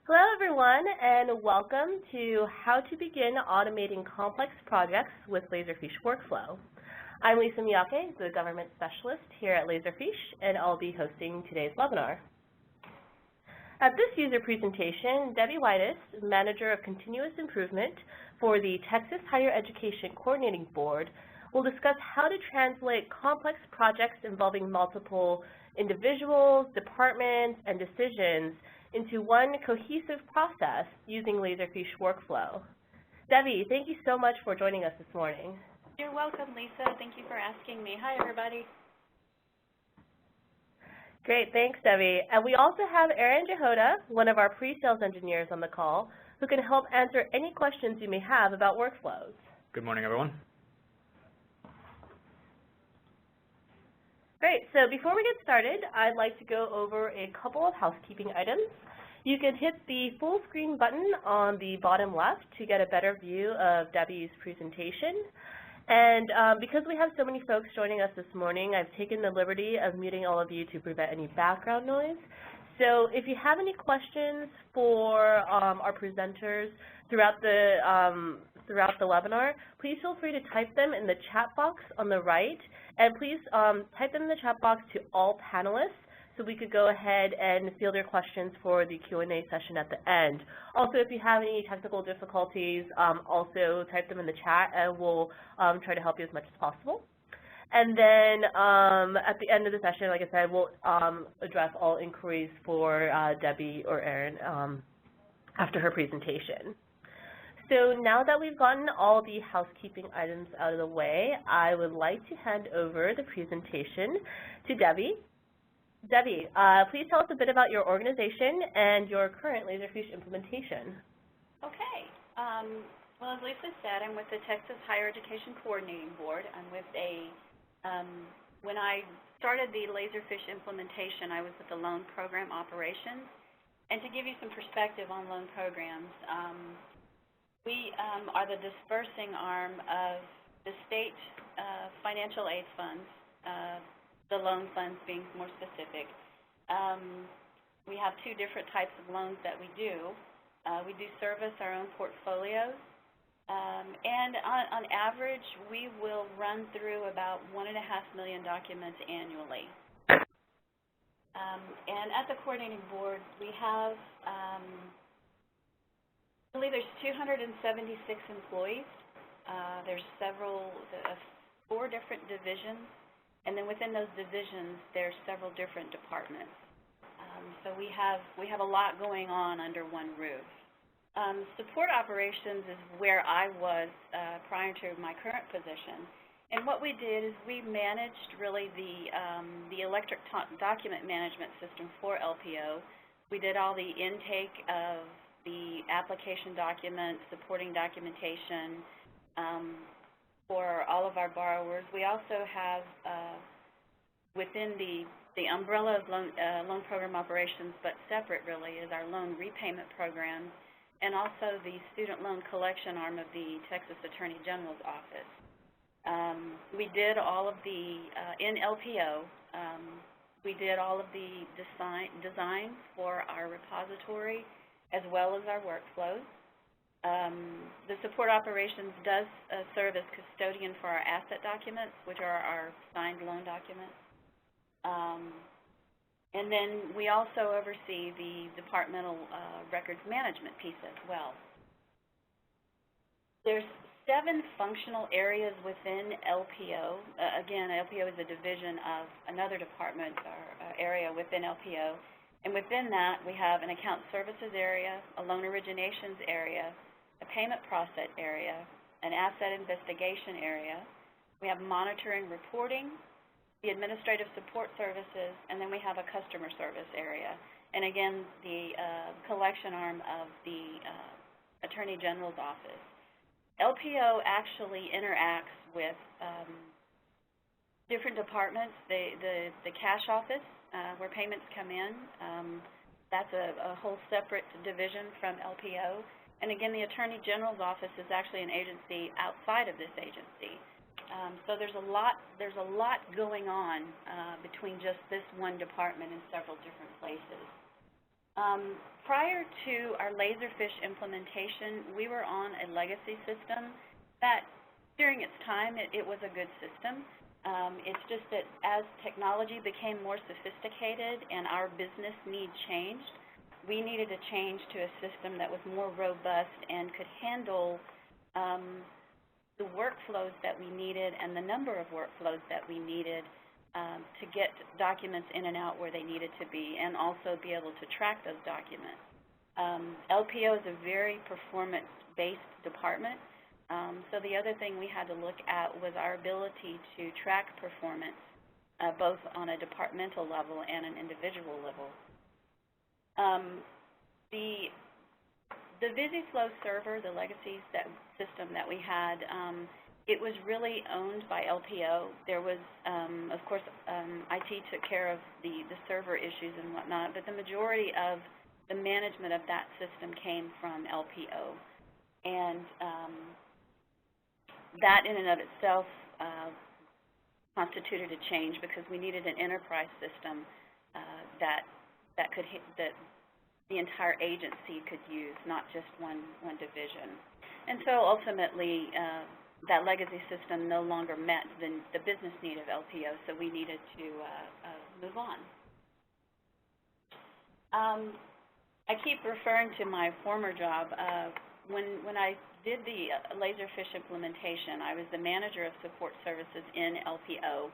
Hello, everyone, and welcome to How to Begin Automating Complex Projects with Laserfiche Workflow. I'm Lisa Miyake, the Government Specialist here at Laserfiche, and I'll be hosting today's webinar. At this user presentation, Debbie Whitis, Manager of Continuous Improvement for the Texas Higher Education Coordinating Board, will discuss how to translate complex projects involving multiple individuals, departments, and decisions into one cohesive process using Laserfiche Workflow. Debbie, thank you so much for joining us this morning. You're welcome, Lisa. Thank you for asking me. Hi, everybody. Great, thanks, Debbie. And we also have Erin Jehoda, one of our pre-sales engineers on the call, who can help answer any questions you may have about workflows. Good morning, everyone. Great, so before we get started, I'd like to go over a couple of housekeeping items. You can hit the full screen button on the bottom left to get a better view of Debbie's presentation. And because we have so many folks joining us this morning, I've taken the liberty of muting all of you to prevent any background noise. So if you have any questions for our presenters throughout the webinar, please feel free to type them in the chat box on the right, and please type them in the chat box to all panelists so we could go ahead and field your questions for the Q&A session at the end. Also, if you have any technical difficulties, also type them in the chat, and we'll try to help you as much as possible. And then at the end of the session, like I said, we'll address all inquiries for Debbie or Erin after her presentation. So now that we've gotten all the housekeeping items out of the way, I would like to hand over the presentation to Debbie. Debbie, please tell us a bit about your organization and your current Laserfiche implementation. Okay. Well, as Lisa said, I'm with the Texas Higher Education Coordinating Board. I'm with when I started the Laserfiche implementation, I was with the Loan Program Operations. And to give you some perspective on loan programs, we are the dispersing arm of the state financial aid funds, the loan funds being more specific. We have two different types of loans that we do. We do service our own portfolios, and on average, we will run through about 1.5 million documents annually. And at the coordinating board, we have I believe there's 276 employees. There's 4 different divisions, and then within those divisions, there's several different departments. So we have a lot going on under one roof. Support operations is where I was prior to my current position. And what we did is we managed really the electric document management system for LPO. We did all the intake of the application documents, supporting documentation for all of our borrowers. We also have within the umbrella of loan program operations, but separate really, is our loan repayment program and also the student loan collection arm of the Texas Attorney General's office. We did all of the, in LPO, we did all of the design for our repository as well as our workflows. The support operations does serve as custodian for our asset documents, which are our signed loan documents. And then we also oversee the departmental records management piece as well. There's 7 functional areas within LPO. Again, LPO is a division of another department or area within LPO. And within that, we have an account services area, a loan originations area, a payment process area, an asset investigation area. We have monitoring reporting, the administrative support services, and then we have a customer service area. And again, the collection arm of the Attorney General's office. LPO actually interacts with different departments. The cash office, where payments come in, that's a whole separate division from LPO. And again, the Attorney General's office is actually an agency outside of this agency. So there's a lot going on between just this one department in several different places. Prior to our Laserfiche implementation, we were on a legacy system that, during its time, it was a good system. It's just that as technology became more sophisticated and our business needs changed, we needed to change to a system that was more robust and could handle the workflows that we needed and the number of workflows that we needed to get documents in and out where they needed to be, and also be able to track those documents. LPO is a very performance-based department, so the other thing we had to look at was our ability to track performance both on a departmental level and an individual level. The VisiFlow server, the legacy system that we had, it was really owned by LPO. There was, of course, IT took care of the server issues and whatnot, but the majority of the management of that system came from LPO. And that in and of itself constituted a change because we needed an enterprise system that the entire agency could use, not just one division. And so ultimately, that legacy system no longer met the business need of LPO, so we needed to move on. I keep referring to my former job. When I did the Laserfiche implementation, I was the manager of support services in LPO.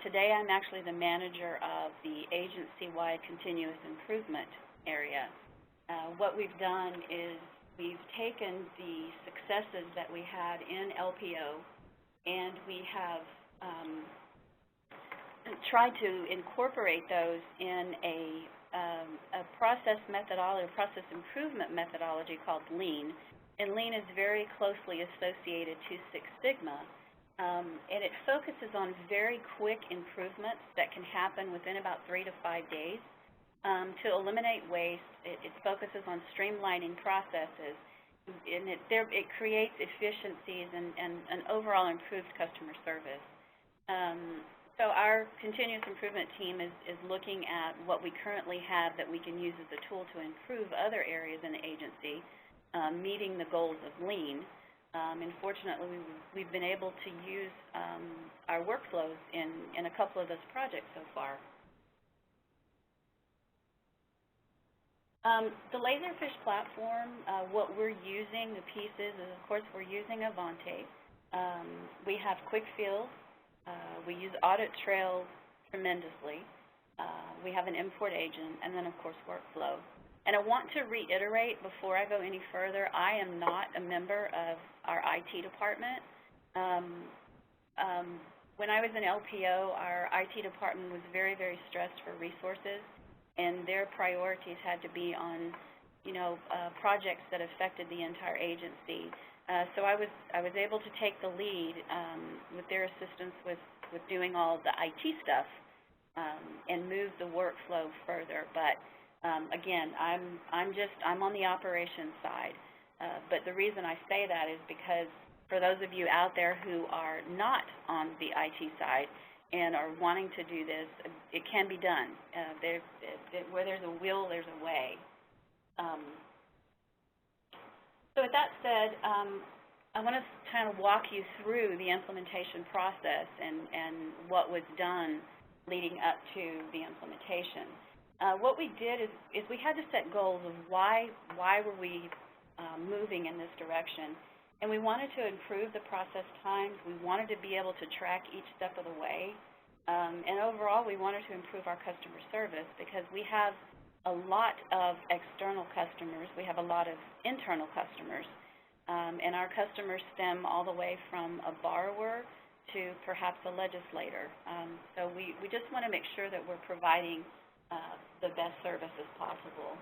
Today, I'm actually the manager of the agency-wide continuous improvement area. What we've done is we've taken the successes that we had in LPO and we have tried to incorporate those in a process methodology, a process improvement methodology called Lean. And Lean is very closely associated to Six Sigma. And it focuses on very quick improvements that can happen within about 3 to 5 days. To eliminate waste, it focuses on streamlining processes, and it creates efficiencies and an overall improved customer service. So our continuous improvement team is looking at what we currently have that we can use as a tool to improve other areas in the agency, meeting the goals of Lean. And fortunately, we've been able to use our workflows in a couple of those projects so far. The Laserfiche platform, what we're using, the pieces, is of course we're using Avante. We have quick fields. We use audit trails tremendously. We have an import agent, and then of course workflow. And I want to reiterate before I go any further, I am not a member of our IT department. When I was in LPO, our IT department was very, very stressed for resources, and their priorities had to be on, projects that affected the entire agency. So I was able to take the lead with their assistance with doing all the IT stuff and move the workflow further. But again, I'm on the operations side. But the reason I say that is because for those of you out there who are not on the IT side and are wanting to do this, it can be done. Where there's a will, there's a way. So with that said, I want to kind of walk you through the implementation process and what was done leading up to the implementation. What we did is we had to set goals of why were we moving in this direction. And we wanted to improve the process times. We wanted to be able to track each step of the way. And overall, we wanted to improve our customer service because we have a lot of external customers. We have a lot of internal customers. And our customers stem all the way from a borrower to perhaps a legislator. So we just want to make sure that we're providing the best service as possible.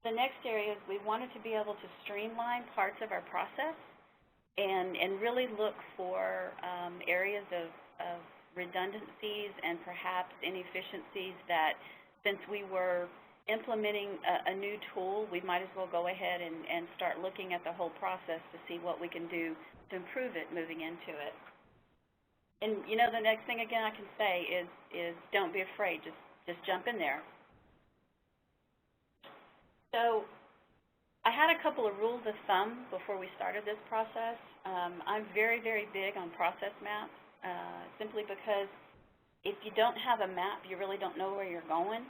The next area is we wanted to be able to streamline parts of our process and really look for areas of redundancies and perhaps inefficiencies that, since we were implementing a new tool, we might as well go ahead and start looking at the whole process to see what we can do to improve it moving into it. And the next thing again I can say is don't be afraid, just jump in there. So I had a couple of rules of thumb before we started this process. I'm very, very big on process maps, simply because if you don't have a map, you really don't know where you're going.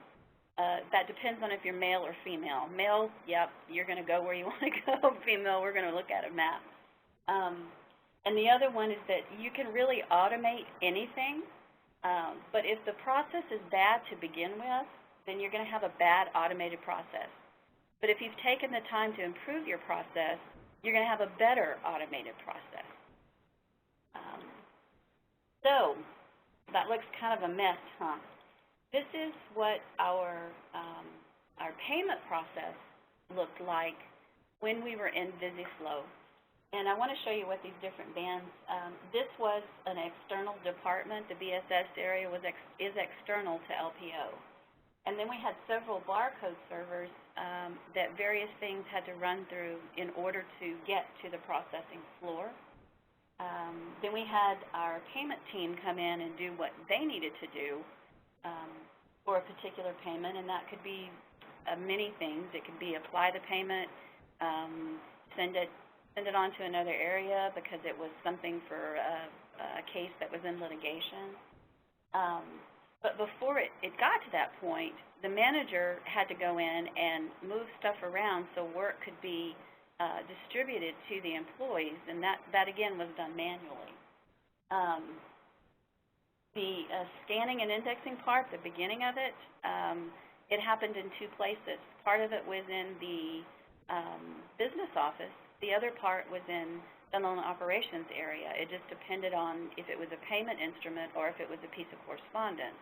That depends on if you're male or female. Male, yep, you're going to go where you want to go. Female, we're going to look at a map. And the other one is that you can really automate anything, but if the process is bad to begin with, then you're going to have a bad automated process. But if you've taken the time to improve your process, you're going to have a better automated process. So that looks kind of a mess, huh? This is what our payment process looked like when we were in VisiFlow. And I want to show you what these different bands, this was an external department. The BSS area is external to LPO. And then we had several barcode servers that various things had to run through in order to get to the processing floor. Then we had our payment team come in and do what they needed to do for a particular payment, and that could be many things. It could be apply the payment, send it on to another area because it was something for a case that was in litigation. But before it got to that point, the manager had to go in and move stuff around so work could be distributed to the employees, and that again was done manually. The scanning and indexing part, the beginning of it, it happened in two places. Part of it was in the business office. The other part was in the loan operations area. It just depended on if it was a payment instrument or if it was a piece of correspondence.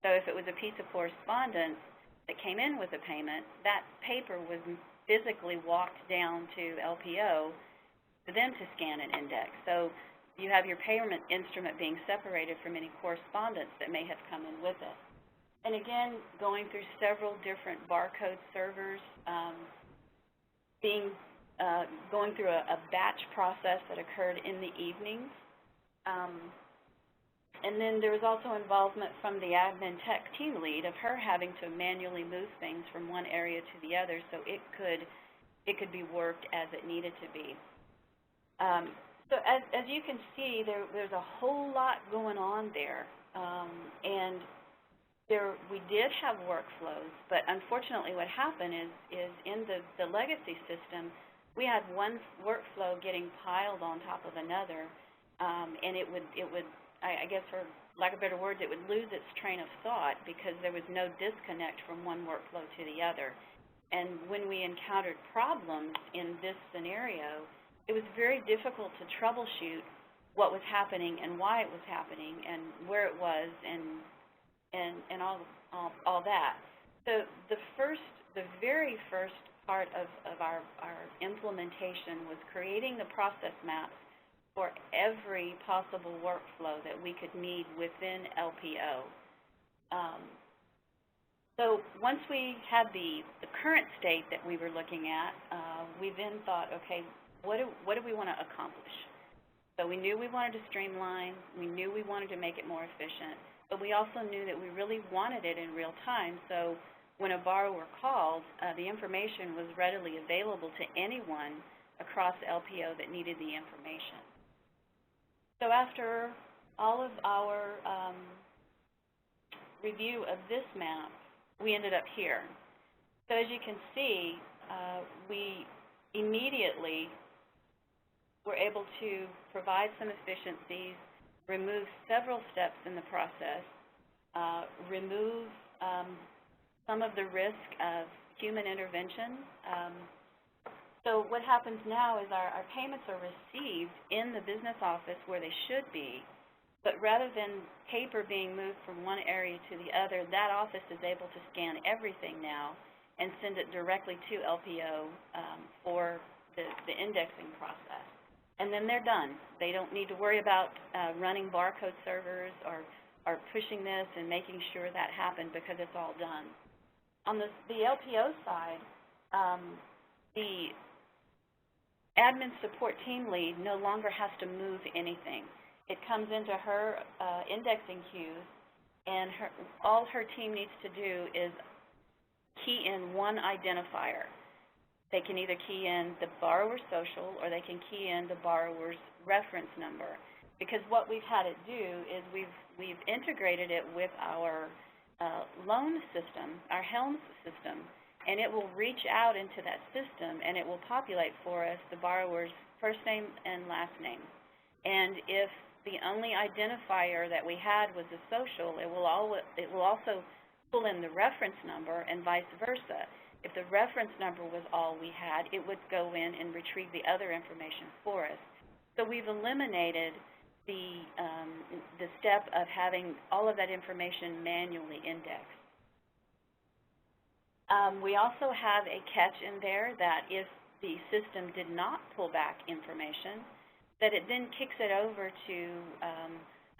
So if it was a piece of correspondence that came in with a payment, that paper was physically walked down to LPO for them to scan and index. So you have your payment instrument being separated from any correspondence that may have come in with it. And again, going through several different barcode servers, going through a batch process that occurred in the evenings. And then there was also involvement from the admin tech team lead of her having to manually move things from one area to the other so it could be worked as it needed to be. So as you can see, there's a whole lot going on there. And we did have workflows, but unfortunately what happened is in the legacy system, we had one workflow getting piled on top of another, and it would, I guess for lack of better words, it would lose its train of thought because there was no disconnect from one workflow to the other. And when we encountered problems in this scenario, it was very difficult to troubleshoot what was happening and why it was happening and where it was and all that. So the very first part of our implementation was creating the process maps for every possible workflow that we could need within LPO. So once we had the current state that we were looking at, we then thought, okay, what do we want to accomplish? So we knew we wanted to streamline, we knew we wanted to make it more efficient, but we also knew that we really wanted it in real time. So when a borrower called, the information was readily available to anyone across LPO that needed the information. So after all of our review of this map, we ended up here. So as you can see, we immediately were able to provide some efficiencies, remove several steps in the process, remove some of the risk of human intervention. So what happens now is our payments are received in the business office where they should be, but rather than paper being moved from one area to the other, that office is able to scan everything now and send it directly to LPO for the indexing process. And then they're done. They don't need to worry about running barcode servers or pushing this and making sure that happened because it's all done. On the LPO side, the admin support team lead no longer has to move anything. It comes into her indexing queues, and all her team needs to do is key in one identifier. They can either key in the borrower's social or they can key in the borrower's reference number. Because what we've had it do is we've integrated it with our loan system, our Helms system, and it will reach out into that system and it will populate for us the borrower's first name and last name. And if the only identifier that we had was the social, it will also pull in the reference number and vice versa. If the reference number was all we had, it would go in and retrieve the other information for us. So we've eliminated the step of having all of that information manually indexed. We also have a catch in there that if the system did not pull back information, that it then kicks it over to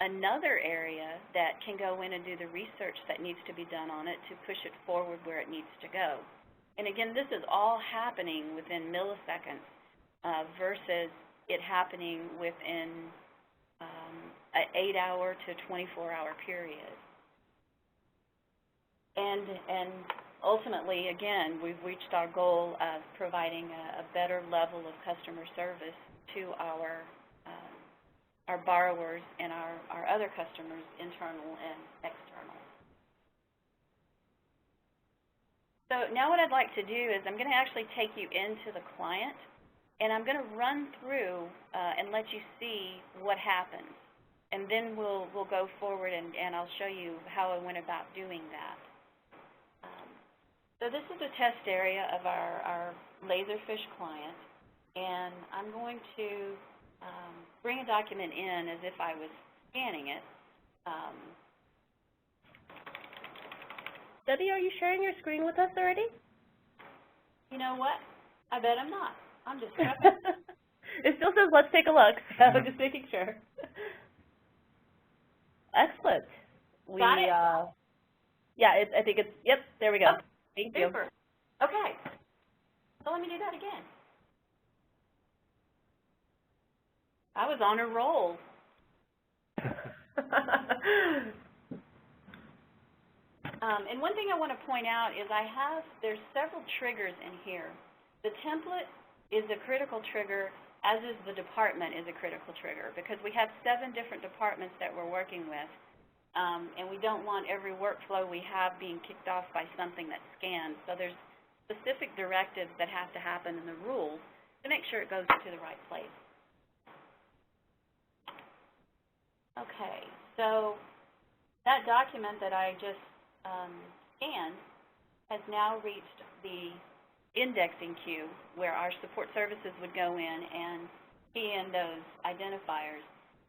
another area that can go in and do the research that needs to be done on it to push it forward where it needs to go. And again, this is all happening within milliseconds versus it happening within an 8-hour to 24-hour period. And ultimately, again, we've reached our goal of providing a better level of customer service to our borrowers and our other customers, internal and external. So now what I'd like to do is I'm going to actually take you into the client, and I'm going to run through and let you see what happens. And then we'll go forward and I'll show you how I went about doing that. So this is a test area of our Laserfiche client, and I'm going to bring a document in as if I was scanning it. Debbie, are you sharing your screen with us already? You know what? I bet I'm not. I'm just It still says, let's take a look, so just making sure. Excellent. Got it? Yeah, I think it's, yep, there we go. Oh, thank super. you. Okay. So let me do that again. I was on a roll. And one thing I want to point out is there's several triggers in here. The template is a critical trigger, as is the department is a critical trigger, because we have 7 different departments that we're working with, and we don't want every workflow we have being kicked off by something that's scanned. So there's specific directives that have to happen in the rules to make sure it goes to the right place. Okay, so that document that I just scanned has now reached the indexing queue where our support services would go in and key in those identifiers.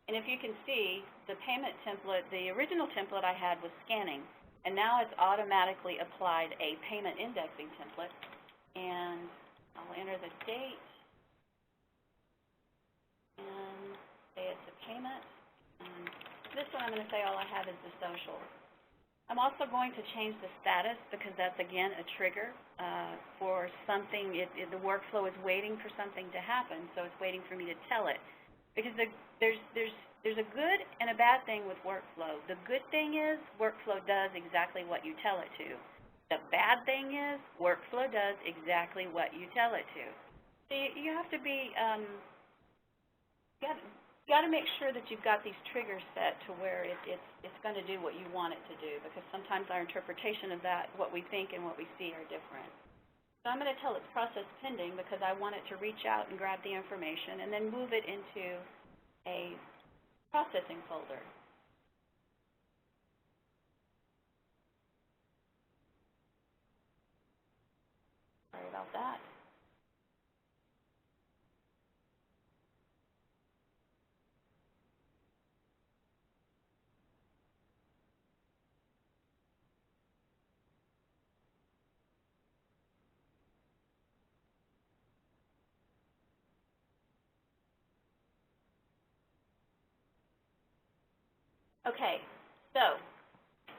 And if you can see, the payment template, the original template I had was scanning, and now it's automatically applied a payment indexing template. And I'll enter the date and say it's a payment. And this one I'm going to say all I have is the social. I'm also going to change the status because that's, again, a trigger for something. The workflow is waiting for something to happen, so it's waiting for me to tell it. Because there's a good and a bad thing with workflow. The good thing is workflow does exactly what you tell it to. The bad thing is workflow does exactly what you tell it to. So you have to be, you got to make sure that you've got these triggers set to where it's going to do what you want it to do, because sometimes our interpretation of that, what we think and what we see, are different. So I'm going to tell it process pending because I want it to reach out and grab the information and then move it into a processing folder. Sorry about that. Okay, so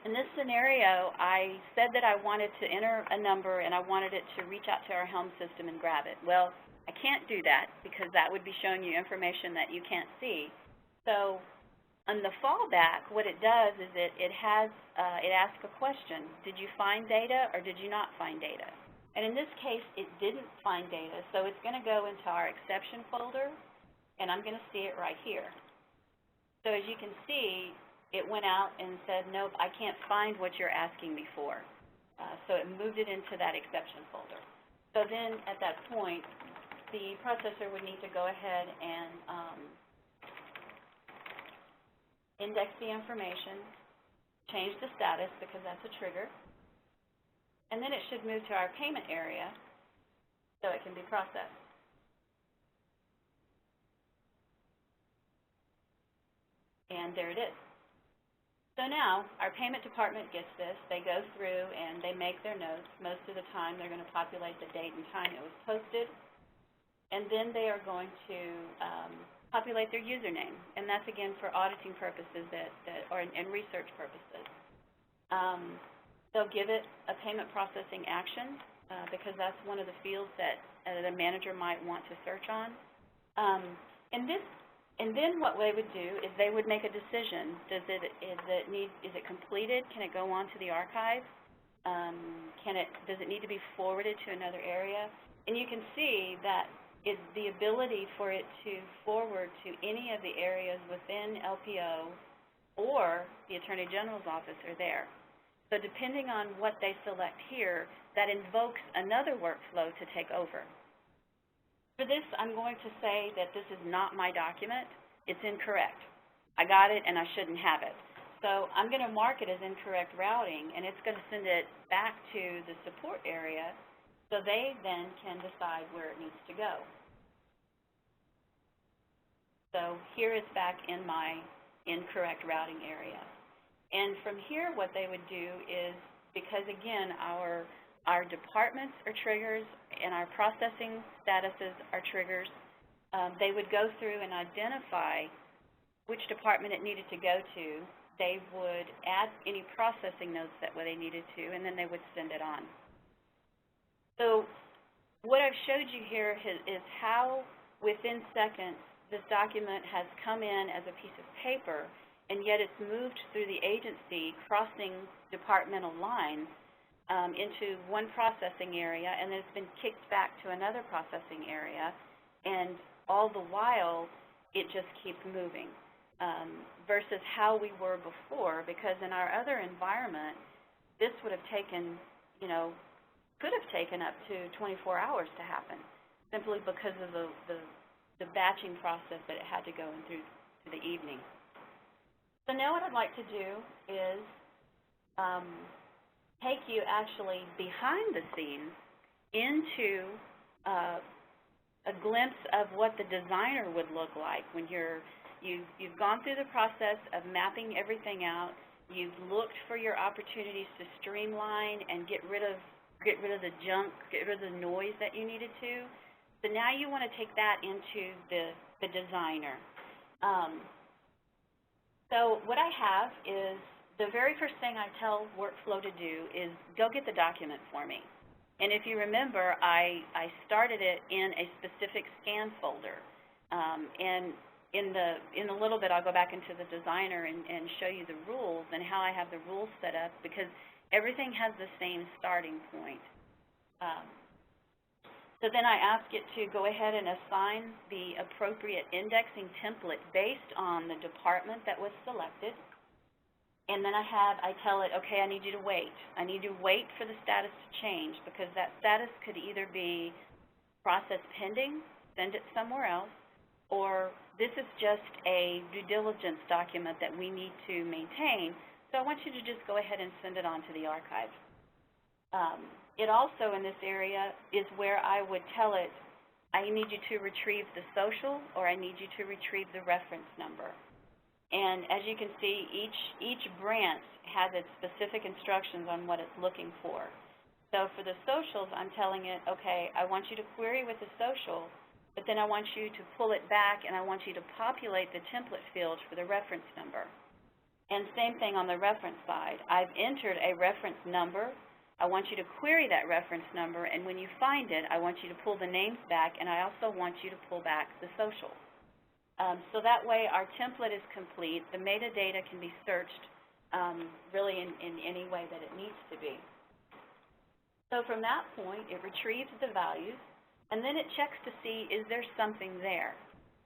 in this scenario, I said that I wanted to enter a number and I wanted it to reach out to our Helm system and grab it. Well, I can't do that because that would be showing you information that you can't see. So on the fallback, what it does is it asks a question. Did you find data or did you not find data? And in this case, it didn't find data, so it's going to go into our exception folder, and I'm going to see it right here. So as you can see, it went out and said, nope, I can't find what you're asking me for. So it moved it into that exception folder. So then at that point, the processor would need to go ahead and index the information, change the status because that's a trigger, and then it should move to our payment area so it can be processed. And there it is. So now our payment department gets this. They go through and they make their notes. Most of the time they're going to populate the date and time it was posted, and then they are going to populate their username, and that's again for auditing purposes and research purposes. They'll give it a payment processing action because that's one of the fields that a manager might want to search on. And then what they would do is they would make a decision. Is it completed? Can it go on to the archive? Does it need to be forwarded to another area? And you can see that the ability for it to forward to any of the areas within LPO or the Attorney General's office are there. So depending on what they select here, that invokes another workflow to take over. For this, I'm going to say that this is not my document. It's incorrect. I got it and I shouldn't have it. So I'm going to mark it as incorrect routing, and it's going to send it back to the support area so they then can decide where it needs to go. So here it's back in my incorrect routing area. And from here what they would do is, because again our departments are triggers and our processing statuses are triggers, they would go through and identify which department it needed to go to. They would add any processing notes that they needed to, and then they would send it on. So what I've showed you here is how within seconds this document has come in as a piece of paper, and yet it's moved through the agency, crossing departmental lines into one processing area, and then it's been kicked back to another processing area, and all the while it just keeps moving versus how we were before, because in our other environment this would have taken, could have taken up to 24 hours to happen simply because of the batching process that it had to go in through to the evening. So now what I'd like to do is take you actually behind the scenes into a glimpse of what the designer would look like when you've gone through the process of mapping everything out. You've looked for your opportunities to streamline and get rid of the junk, get rid of the noise that you needed to. So now you want to take that into the designer. So what I have is the very first thing I tell Workflow to do is go get the document for me. And if you remember, I started it in a specific scan folder. And in a little bit, I'll go back into the designer and show you the rules and how I have the rules set up, because everything has the same starting point. So then I ask it to go ahead and assign the appropriate indexing template based on the department that was selected. And then I tell it, okay, I need you to wait. I need you to wait for the status to change, because that status could either be process pending, send it somewhere else, or this is just a due diligence document that we need to maintain, so I want you to just go ahead and send it on to the archive. It also, in this area, is where I would tell it, I need you to retrieve the social, or I need you to retrieve the reference number. And as you can see, each branch has its specific instructions on what it's looking for. So for the socials, I'm telling it, okay, I want you to query with the social, but then I want you to pull it back and I want you to populate the template field for the reference number. And same thing on the reference side. I've entered a reference number. I want you to query that reference number, and when you find it, I want you to pull the names back, and I also want you to pull back the social. So that way our template is complete. The metadata can be searched really in any way that it needs to be. So from that point, it retrieves the values, and then it checks to see, is there something there?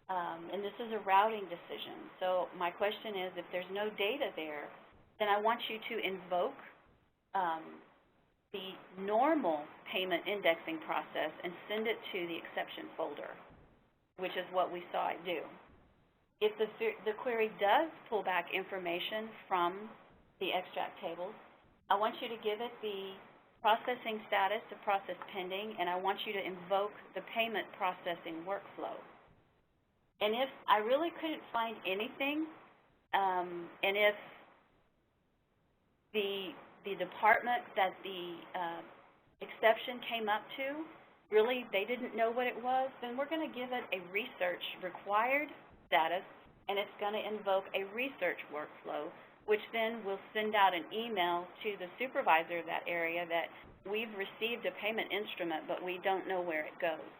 And this is a routing decision. So my question is, if there's no data there, then I want you to invoke the normal payment indexing process and send it to the exception folder, which is what we saw it do. If the query does pull back information from the extract tables, I want you to give it the processing status to process pending, and I want you to invoke the payment processing workflow. And if I really couldn't find anything, and if the department that the exception came up to, really they didn't know what it was, then we're going to give it a research required status, and it's going to invoke a research workflow, which then will send out an email to the supervisor of that area that we've received a payment instrument, but we don't know where it goes.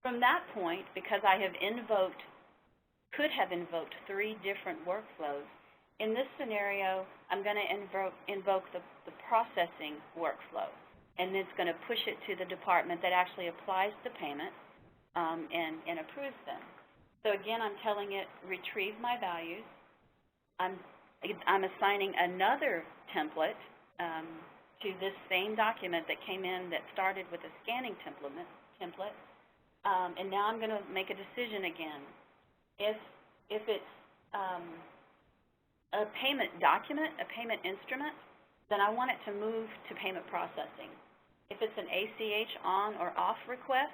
From that point, because I have could have invoked 3 different workflows, in this scenario, I'm going to invoke the processing workflow, and it's going to push it to the department that actually applies the payment and approves them. So again, I'm telling it, retrieve my values. I'm assigning another template to this same document that came in that started with a scanning template. And now I'm going to make a decision again. If it's a payment document, a payment instrument, then I want it to move to payment processing. If it's an ACH on or off request,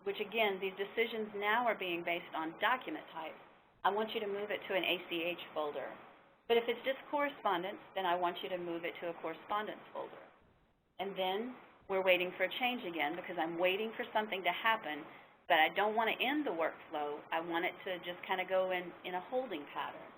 which again, these decisions now are being based on document type, I want you to move it to an ACH folder. But if it's just correspondence, then I want you to move it to a correspondence folder. And then we're waiting for a change again because I'm waiting for something to happen, but I don't want to end the workflow. I want it to just kind of go in a holding pattern.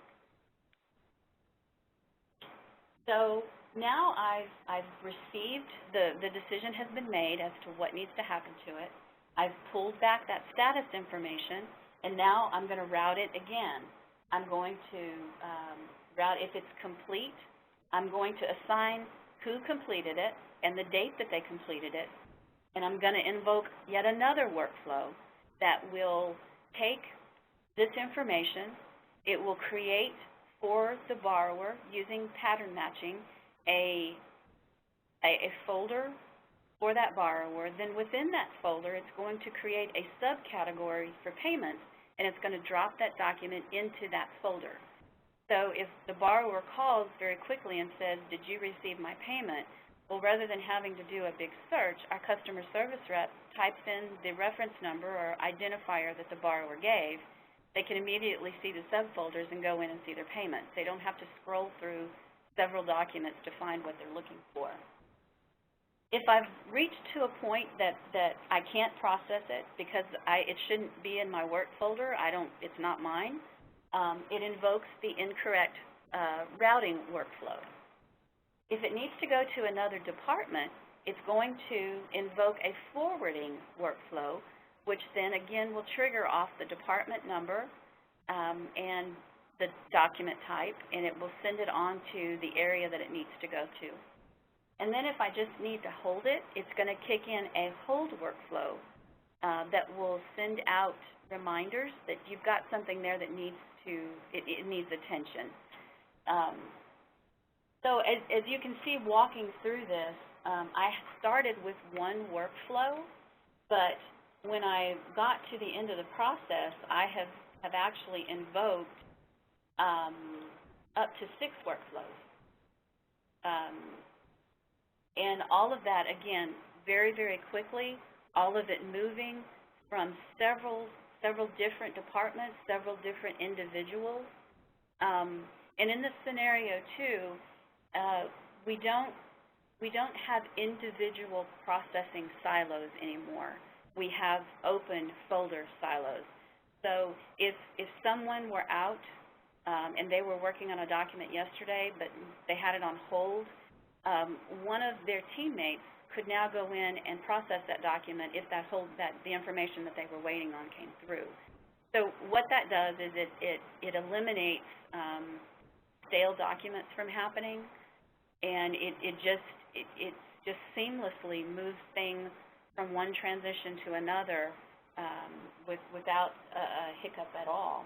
So now I've received, the decision has been made as to what needs to happen to it. I've pulled back that status information, and now I'm going to route it again. I'm going to route, if it's complete, I'm going to assign who completed it and the date that they completed it, and I'm going to invoke yet another workflow that will take this information. It will create for the borrower, using pattern matching, a folder for that borrower. Then within that folder, it's going to create a subcategory for payments, and it's going to drop that document into that folder. So if the borrower calls very quickly and says, did you receive my payment? Well, rather than having to do a big search, our customer service rep types in the reference number or identifier that the borrower gave. They can immediately see the subfolders and go in and see their payments. They don't have to scroll through several documents to find what they're looking for. If I've reached to a point that I can't process it because it shouldn't be in my work folder, it's not mine, it invokes the incorrect routing workflow. If it needs to go to another department, it's going to invoke a forwarding workflow, which then again will trigger off the department number and the document type, and it will send it on to the area that it needs to go to. And then if I just need to hold it, it's going to kick in a hold workflow that will send out reminders that you've got something there that needs attention. So as you can see walking through this, I started with one workflow, but when I got to the end of the process, I have actually invoked up to 6 workflows. And all of that, again, very, very quickly, all of it moving from several different departments, several different individuals. And in this scenario, too, we don't have individual processing silos anymore. We have open folder silos. So if someone were out and they were working on a document yesterday, but they had it on hold, one of their teammates could now go in and process that document if that the information that they were waiting on came through. So what that does is it eliminates stale documents from happening, and it just seamlessly moves things from one transition to another without a hiccup at all.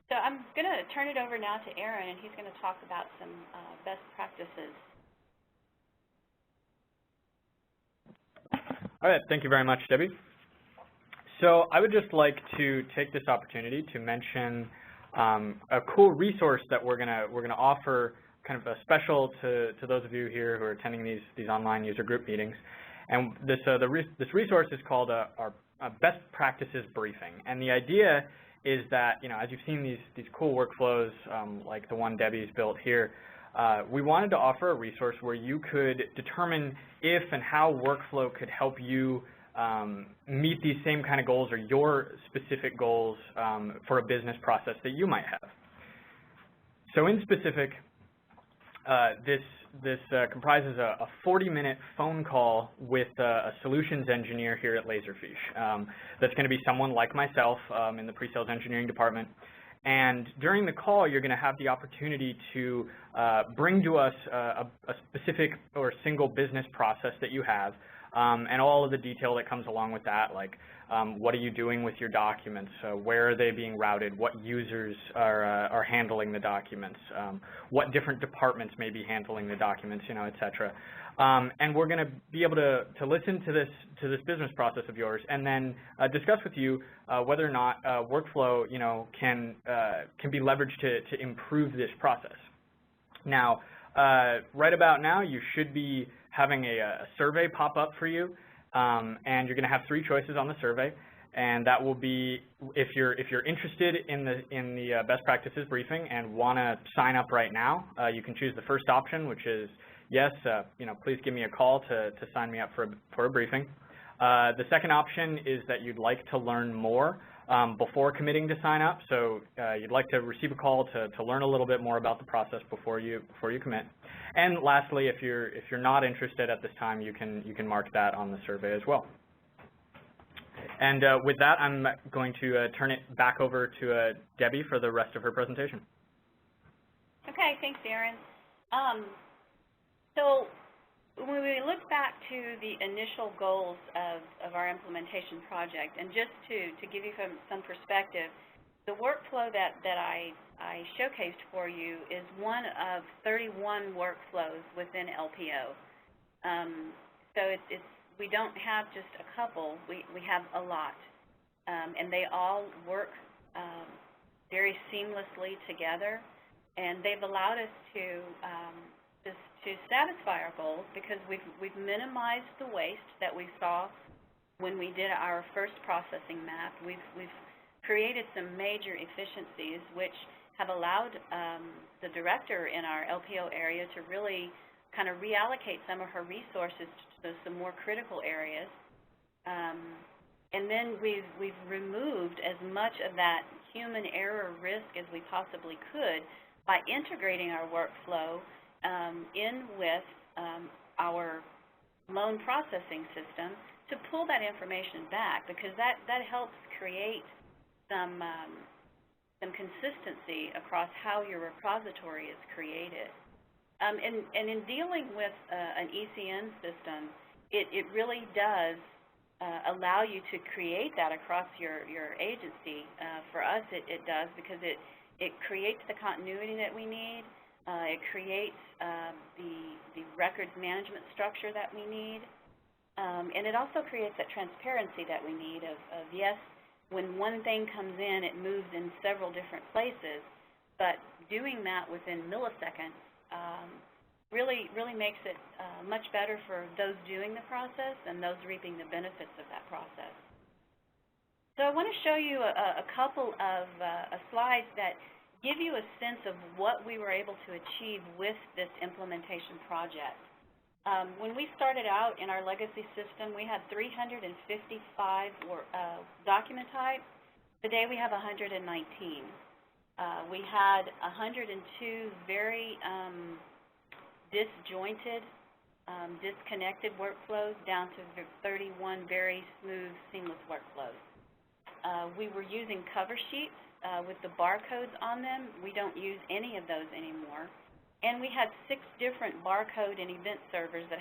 So I'm going to turn it over now to Aaron, and he's going to talk about some best practices. All right, thank you very much, Debbie. So I would just like to take this opportunity to mention a cool resource that we're gonna offer, kind of a special to those of you here who are attending these online user group meetings. And this resource is called our Best Practices Briefing. And the idea is that, as you've seen these cool workflows like the one Debbie's built here, we wanted to offer a resource where you could determine if and how workflow could help you meet these same kind of goals or your specific goals for a business process that you might have. So in specific, this comprises a 40-minute phone call with a solutions engineer here at Laserfiche. That's going to be someone like myself in the pre-sales engineering department. And during the call, you're going to have the opportunity to bring to us a specific or single business process that you have, and all of the detail that comes along with that, like what are you doing with your documents, where are they being routed, what users are handling the documents, what different departments may be handling the documents, et cetera. And we're going to be able to listen to this business process of yours, and then discuss with you whether or not workflow, can be leveraged to improve this process. Now, right about now, you should be having a survey pop up for you, and you're going to have 3 choices on the survey, and that will be if you're interested in the best practices briefing and want to sign up right now, you can choose the first option, which is yes, please give me a call to sign me up for a briefing. The second option is that you'd like to learn more before committing to sign up, so you'd like to receive a call to learn a little bit more about the process before you commit. And lastly, if you're not interested at this time, you can mark that on the survey as well. And with that, I'm going to turn it back over to Debbie for the rest of her presentation. Okay, thanks, Aaron. So when we look back to the initial goals of our implementation project, and just to give you some perspective, the workflow that I showcased for you is one of 31 workflows within LPO. So we don't have just a couple, we have a lot. And they all work very seamlessly together, and they've allowed us to satisfy our goals because we've minimized the waste that we saw when we did our first processing map. We've created some major efficiencies which have allowed the director in our LPO area to really kind of reallocate some of her resources to some more critical areas. And then we've removed as much of that human error risk as we possibly could by integrating our workflow in with our loan processing system to pull that information back, because that helps create some consistency across how your repository is created. And in dealing with an ECN system, it really does allow you to create that across your agency. For us, it does, because it creates the continuity that we need. It creates the records management structure that we need. And it also creates that transparency that we need of yes, when one thing comes in, it moves in several different places, but doing that within milliseconds really makes it much better for those doing the process and those reaping the benefits of that process. So I want to show you a couple of slides that give you a sense of what we were able to achieve with this implementation project. When we started out in our legacy system, we had 355 document types. Today we have 119. We had 102 very disjointed disconnected workflows down to 31 very smooth, seamless workflows. We were using cover sheets with the barcodes on them. We don't use any of those anymore. And we had 6 different barcode and event servers that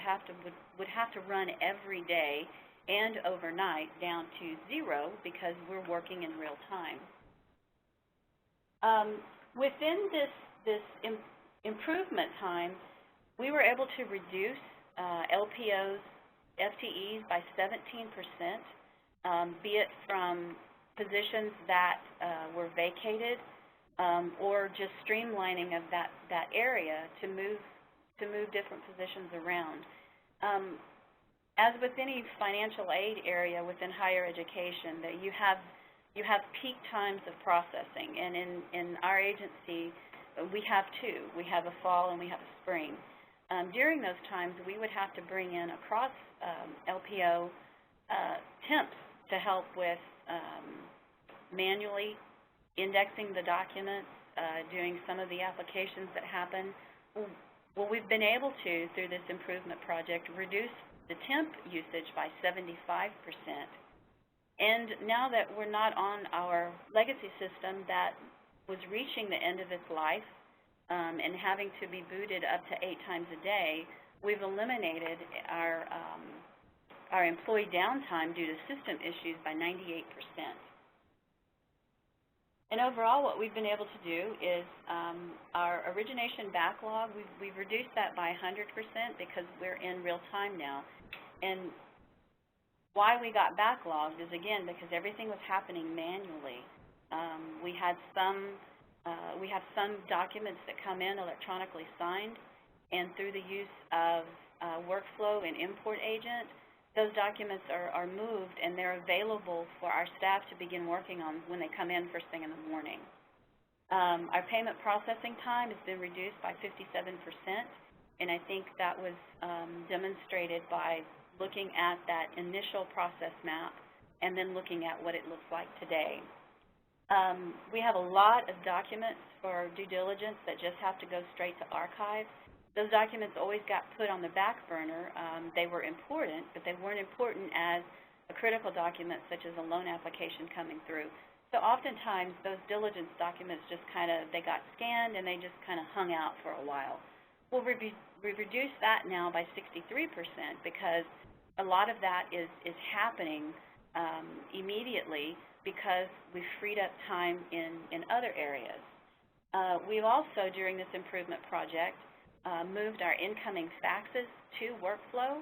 would have to run every day and overnight down to 0 because we're working in real time. Within this improvement time, we were able to reduce LPO's FTEs by 17%, be it from positions that were vacated or just streamlining of that area to move different positions around. As with any financial aid area within higher education, that you have peak times of processing, and in our agency we have 2. We have a fall and we have a spring. During those times, we would have to bring in across LPO temps to help with manually indexing the documents, doing some of the applications that happen. Well, we've been able to, through this improvement project, reduce the temp usage by 75%. And now that we're not on our legacy system that was reaching the end of its life and having to be booted up to 8 times a day, we've eliminated our employee downtime due to system issues by 98%. And overall, what we've been able to do is our origination backlog, we've reduced that by 100% because we're in real time now. And why we got backlogged is, again, because everything was happening manually. We have some documents that come in electronically signed, and through the use of Workflow and Import Agent, those documents are moved and they're available for our staff to begin working on when they come in first thing in the morning. Our payment processing time has been reduced by 57%, and I think that was demonstrated by looking at that initial process map and then looking at what it looks like today. We have a lot of documents for due diligence that just have to go straight to archive. Those documents always got put on the back burner. They were important, but they weren't important as a critical document such as a loan application coming through. So oftentimes those diligence documents just they got scanned and they just kind of hung out for a while. Well, we've reduced that now by 63% because a lot of that is happening immediately because we've freed up time in other areas. We've also, during this improvement project, moved our incoming faxes to Workflow.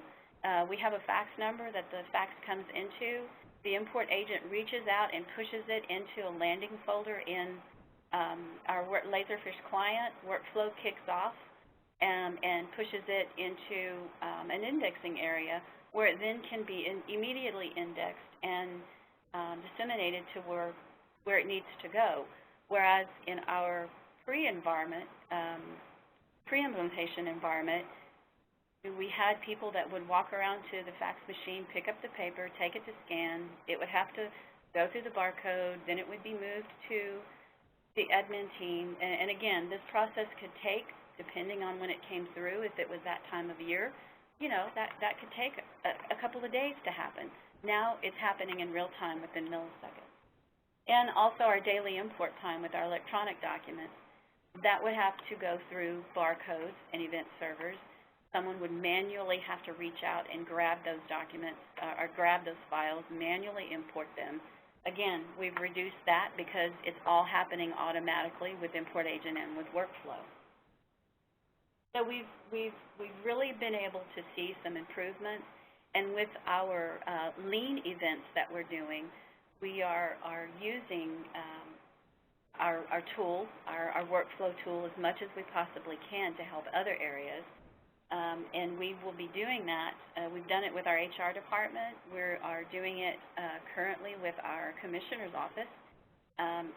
We have a fax number that the fax comes into. The import agent reaches out and pushes it into a landing folder in our Laserfiche client. Workflow kicks off and pushes it into an indexing area where it then can be immediately indexed and disseminated to where it needs to go. Whereas in our pre-implementation environment, we had people that would walk around to the fax machine, pick up the paper, take it to scan. It would have to go through the barcode, then it would be moved to the admin team. And again, this process could take, depending on when it came through, if it was that time of year, that could take a couple of days to happen. Now it's happening in real time within milliseconds. And also our daily import time with our electronic documents. That would have to go through barcodes and event servers. Someone would manually have to reach out and grab those documents or grab those files, manually import them. Again, we've reduced that because it's all happening automatically with Import Agent and with Workflow. So we've really been able to see some improvements, and with our lean events that we're doing, we are using our tool, our workflow tool, as much as we possibly can to help other areas. And we will be doing that. We've done it with our HR department. We are doing it currently with our commissioner's office.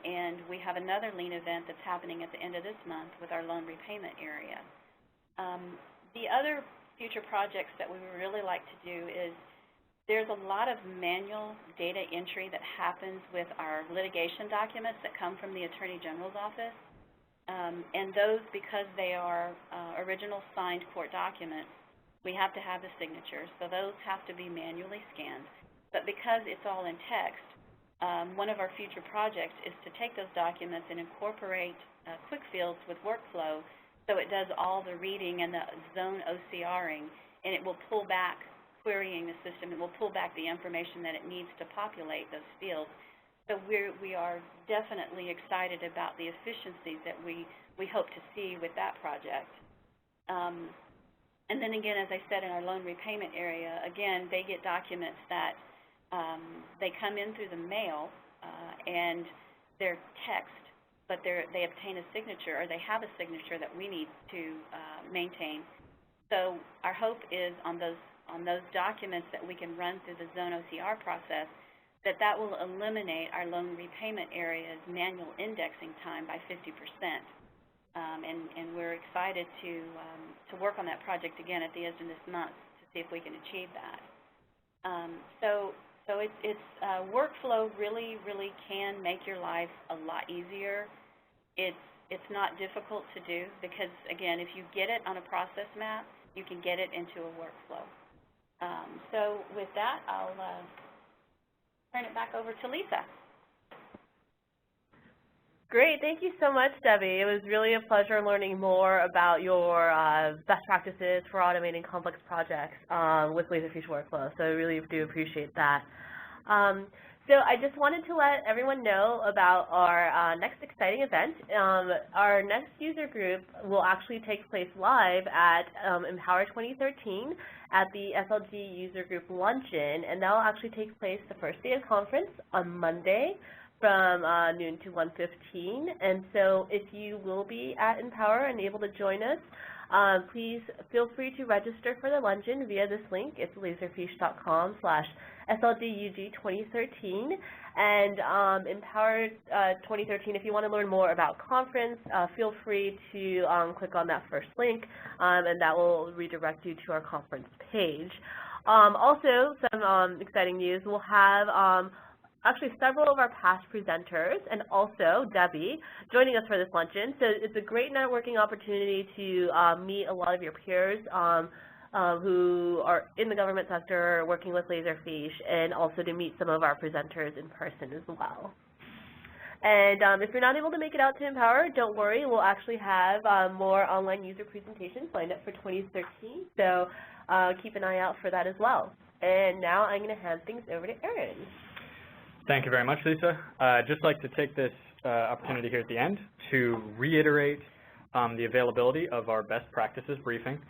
And we have another lean event that's happening at the end of this month with our loan repayment area. The other future projects that we would really like to do is there's a lot of manual data entry that happens with our litigation documents that come from the Attorney General's office. And those, because they are original signed court documents, we have to have the signatures, so those have to be manually scanned. But because it's all in text, one of our future projects is to take those documents and incorporate quick fields with workflow so it does all the reading and the zone OCRing, and it will pull back, querying the system, it will pull back the information that it needs to populate those fields. So we are definitely excited about the efficiencies that we hope to see with that project. And then again, as I said, in our loan repayment area, again, they get documents that they come in through the mail and they're text, but they obtain a signature, or they have a signature that we need to maintain. So our hope is on those documents that we can run through the zone OCR process, that will eliminate our loan repayment area's manual indexing time by 50%. And we're excited to work on that project again at the end of this month to see if we can achieve that. So workflow really can make your life a lot easier. It's not difficult to do because, again, if you get it on a process map, you can get it into a workflow. So with that, I'll turn it back over to Lisa. Great. Thank you so much, Debbie. It was really a pleasure learning more about your best practices for automating complex projects with Laserfiche Workflow, so I really do appreciate that. So I just wanted to let everyone know about our next exciting event. Our next user group will actually take place live at Empower 2013 at the SLG User Group Luncheon, and that will actually take place the first day of conference on Monday from noon to 1:15. And so if you will be at Empower and able to join us, please feel free to register for the luncheon via this link. It's laserfiche.com/SLGUG2013. And Empower 2013, if you want to learn more about conference, feel free to click on that first link, and that will redirect you to our conference page. Also, some exciting news. We'll have actually several of our past presenters and also Debbie joining us for this luncheon. So it's a great networking opportunity to meet a lot of your peers who are in the government sector working with Laserfiche, and also to meet some of our presenters in person as well. And if you're not able to make it out to Empower, don't worry. We'll actually have more online user presentations lined up for 2013. So keep an eye out for that as well. And now I'm going to hand things over to Aaron. Thank you very much, Lisa. I'd just like to take this opportunity here at the end to reiterate the availability of our best practices briefing.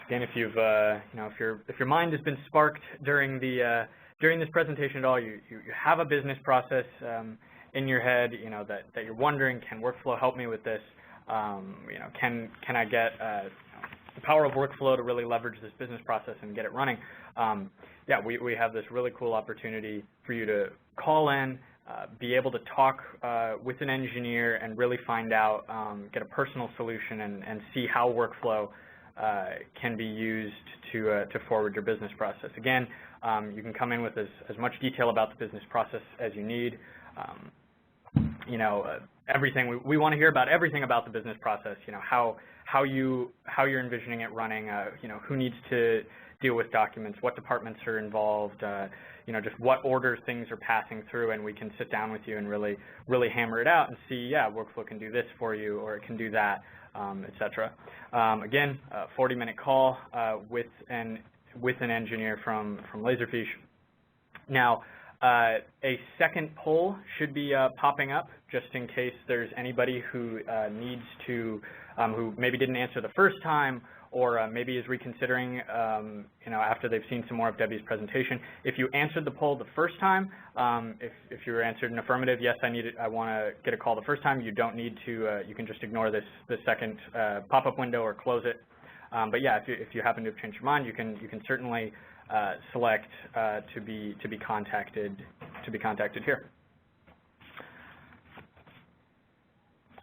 Again, if you've, if your mind has been sparked during this presentation at all, you have a business process in your head, that you're wondering, can workflow help me with this? Can I get the power of workflow to really leverage this business process and get it running? Yeah, we have this really cool opportunity for you to call in, be able to talk with an engineer and really find out, get a personal solution and see how workflow can be used to forward your business process. Again, you can come in with as much detail about the business process as you need. Everything we want to hear about everything about the business process. How you're envisioning it running. Who needs to deal with documents, what departments are involved. Just what order things are passing through, and we can sit down with you and really hammer it out and see, yeah, workflow can do this for you, or it can do that, etc. Again, a 40-minute call with an engineer from Laserfiche. Now, a second poll should be popping up just in case there's anybody who needs to, who maybe didn't answer the first time, or maybe is reconsidering, after they've seen some more of Debbie's presentation. If you answered the poll the first time, if you were answered an affirmative, yes, I want to get a call the first time, you don't need to, you can just ignore this second pop-up window or close it. But yeah, if you happen to have changed your mind, you can certainly select to be contacted here.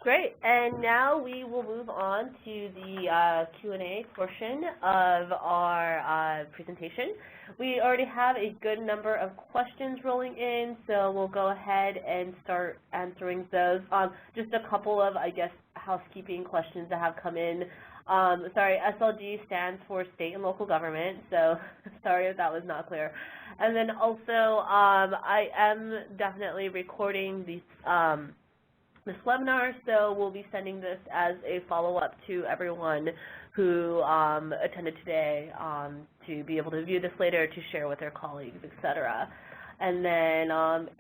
Great, and now we will move on to the Q&A portion of our presentation. We already have a good number of questions rolling in, so we'll go ahead and start answering those. Just a couple of, housekeeping questions that have come in. Sorry, SLG stands for state and local government, so sorry if that was not clear. And then also, I am definitely recording this webinar, so we'll be sending this as a follow-up to everyone who attended today to be able to view this later, to share with their colleagues, etc. And then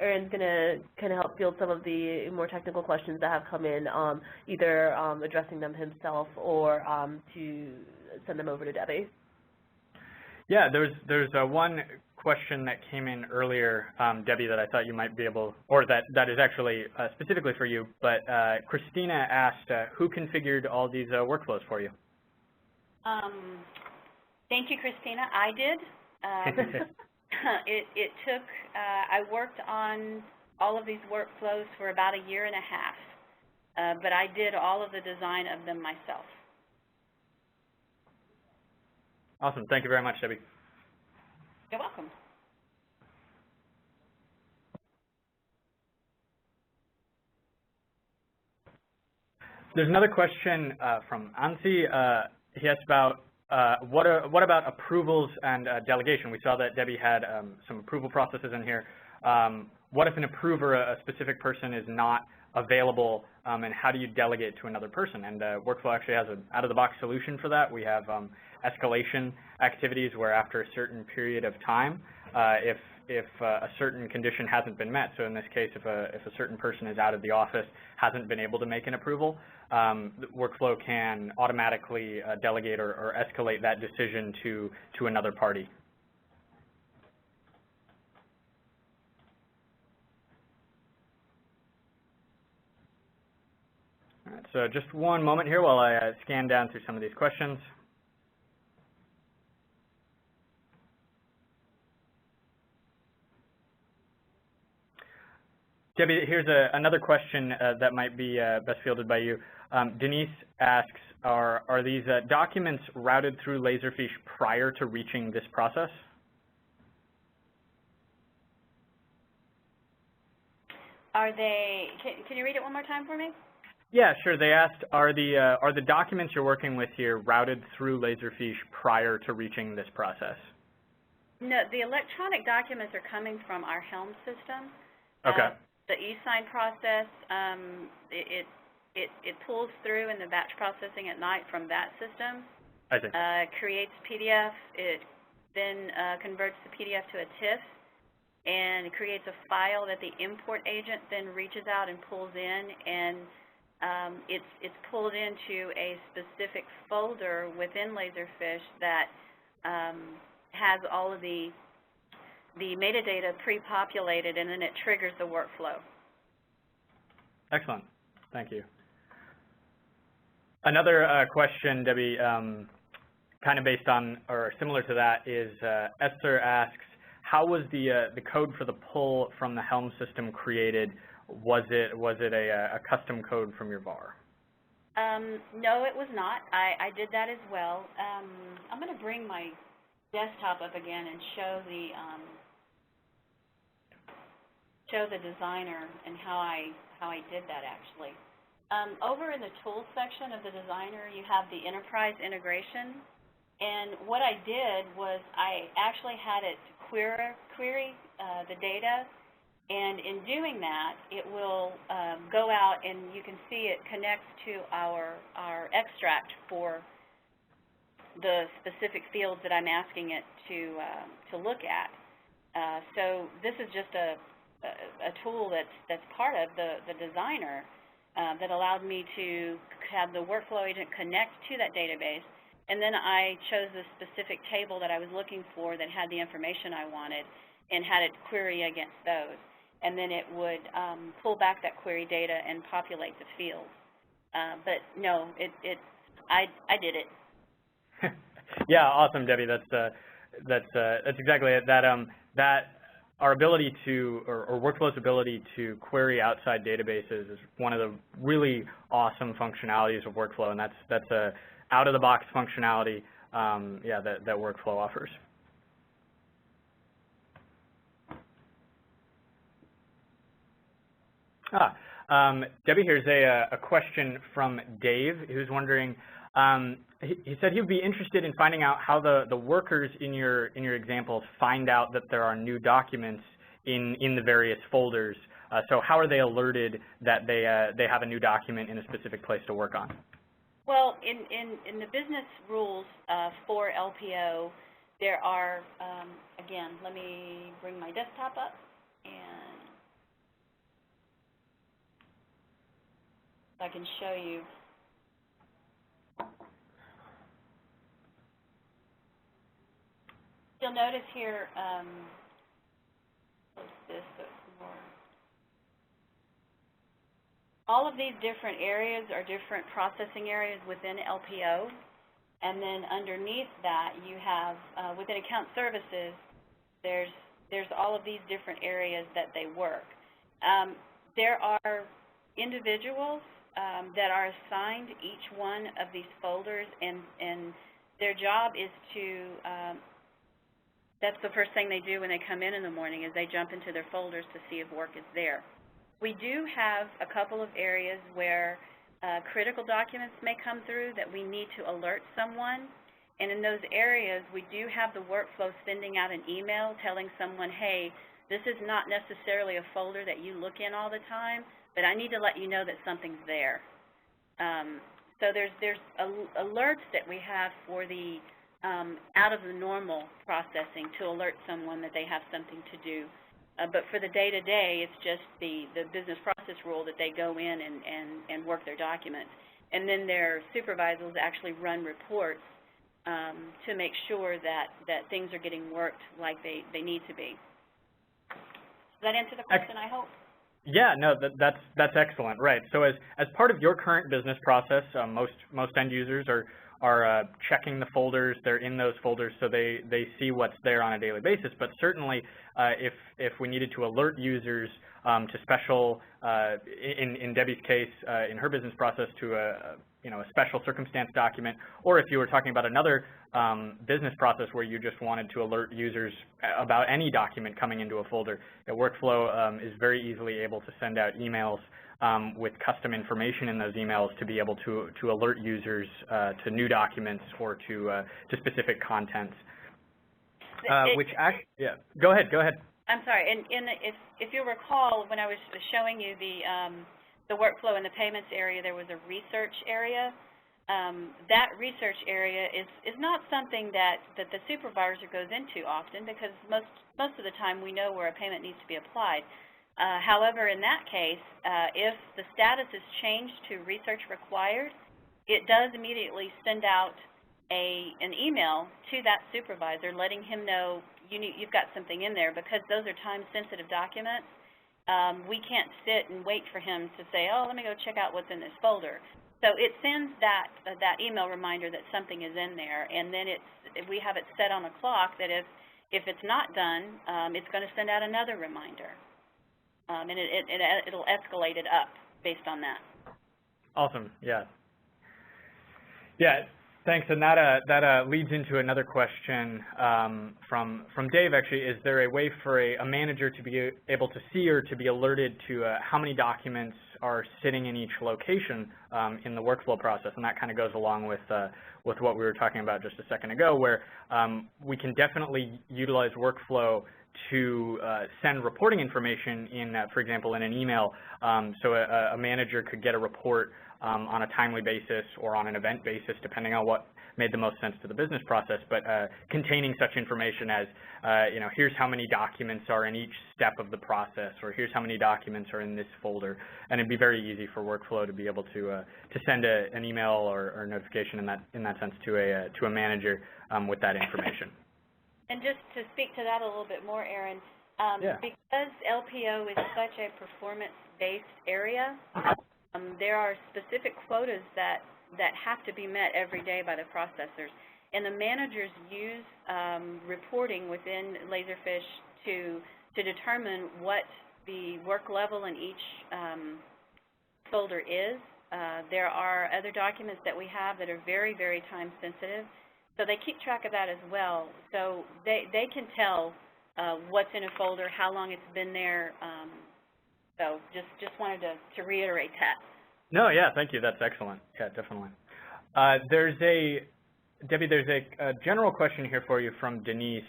Aaron's going to kind of help field some of the more technical questions that have come in, either addressing them himself or to send them over to Debbie. Yeah, there's one question that came in earlier, Debbie, that I thought you might be able, or that is actually specifically for you, but Christina asked, who configured all these workflows for you? Thank you, Christina. I did. It took, I worked on all of these workflows for about a year and a half, but I did all of the design of them myself. Awesome. Thank you very much, Debbie. You're welcome. There's another question from Ansi. He asked about what about approvals and delegation? We saw that Debbie had some approval processes in here. What if an approver, a specific person, is not available, and how do you delegate to another person? And Workflow actually has an out-of-the-box solution for that. We have escalation activities where after a certain period of time, if a certain condition hasn't been met, so in this case, if a certain person is out of the office, hasn't been able to make an approval, Workflow can automatically delegate or escalate that decision to another party. All right, so just one moment here while I scan down through some of these questions. Debbie, here's another question that might be best fielded by you. Denise asks, are these documents routed through Laserfiche prior to reaching this process? Are they, can you read it one more time for me? Yeah, sure. They asked, are the documents you're working with here routed through Laserfiche prior to reaching this process? No, the electronic documents are coming from our Helm system. Okay. The e-sign process, it pulls through in the batch processing at night from that system. I see. Creates PDF. It then converts the PDF to a TIFF and creates a file that the import agent then reaches out and pulls in, and it's pulled into a specific folder within Laserfiche that has all of the metadata pre-populated, and then it triggers the workflow. Excellent. Thank you. Another question, Debbie, kind of based on or similar to that is Esther asks, how was the code for the pull from the Helm system created? Was it a custom code from your VAR? No, it was not. I did that as well. I'm going to bring my desktop up again and show the designer and how I did that actually. Over in the tools section of the designer, you have the enterprise integration, and what I did was I actually had it query the data, and in doing that, it will go out and you can see it connects to our extract for the specific fields that I'm asking it to look at. So this is just a tool that's part of the designer that allowed me to have the workflow agent connect to that database, and then I chose the specific table that I was looking for that had the information I wanted and had it query against those, and then it would pull back that query data and populate the fields. But no, I did it. Yeah, awesome, Debbie. That's exactly it. That our ability to, or Workflow's ability to query outside databases is one of the really awesome functionalities of Workflow, and that's a out-of-the-box functionality, that Workflow offers. Debbie, here's a question from Dave, who's wondering, He said he would be interested in finding out how the workers in your examples find out that there are new documents in the various folders. So how are they alerted that they have a new document in a specific place to work on? Well, in the business rules for LPO, there are, again, let me bring my desktop up, and I can show you. You'll notice here, what's this, so it's more. All of these different areas are different processing areas within LPO, and then underneath that you have, within account services, there's all of these different areas that they work. There are individuals that are assigned each one of these folders, and their job is to, that's the first thing they do when they come in the morning, is they jump into their folders to see if work is there. We do have a couple of areas where critical documents may come through that we need to alert someone, and in those areas we do have the workflow sending out an email telling someone, hey, this is not necessarily a folder that you look in all the time, but I need to let you know that something's there. So there's alerts that we have for the out of the normal processing to alert someone that they have something to do. But for the day-to-day, it's just the business process rule that they go in and work their documents. And then their supervisors actually run reports to make sure that things are getting worked like they need to be. Does that answer the question, I hope? Yeah, no, that's excellent, right. So as part of your current business process, most end users are checking the folders, they're in those folders, so they see what's there on a daily basis. But certainly, if we needed to alert users to special, in Debbie's case, in her business process, to a special circumstance document, or if you were talking about another business process where you just wanted to alert users about any document coming into a folder, Workflow is very easily able to send out emails with custom information in those emails to be able to alert users to new documents or to specific contents. Yeah, go ahead. I'm sorry, and if you recall, when I was showing you the workflow in the payments area, there was a research area. That research area is not something that the supervisor goes into often, because most of the time we know where a payment needs to be applied. However, in that case, if the status is changed to research required, it does immediately send out an email to that supervisor letting him know you've got something in there, because those are time-sensitive documents. We can't sit and wait for him to say, oh, let me go check out what's in this folder. So it sends that email reminder that something is in there, and then we have it set on a clock that if it's not done, it's going to send out another reminder. And it'll escalate it up based on that. Awesome. Yeah. Thanks. And that leads into another question from Dave. Actually, is there a way for a manager to be able to see or to be alerted to how many documents are sitting in each location in the workflow process? And that kind of goes along with what we were talking about just a second ago, where we can definitely utilize workflow to send reporting information in, for example, in an email. So a manager could get a report on a timely basis or on an event basis, depending on what made the most sense to the business process, but containing such information as, here's how many documents are in each step of the process, or here's how many documents are in this folder. And it'd be very easy for Workflow to be able to send an email or notification in that sense to a manager with that information. And just to speak to that a little bit more, Aaron, because LPO is such a performance-based area, there are specific quotas that have to be met every day by the processors. And the managers use reporting within Laserfiche to determine what the work level in each folder is. There are other documents that we have that are very, very time sensitive. So they keep track of that as well. So they can tell what's in a folder, how long it's been there. So just wanted to reiterate that. No, yeah, thank you. That's excellent. Yeah, definitely. Debbie, there's a general question here for you from Denise,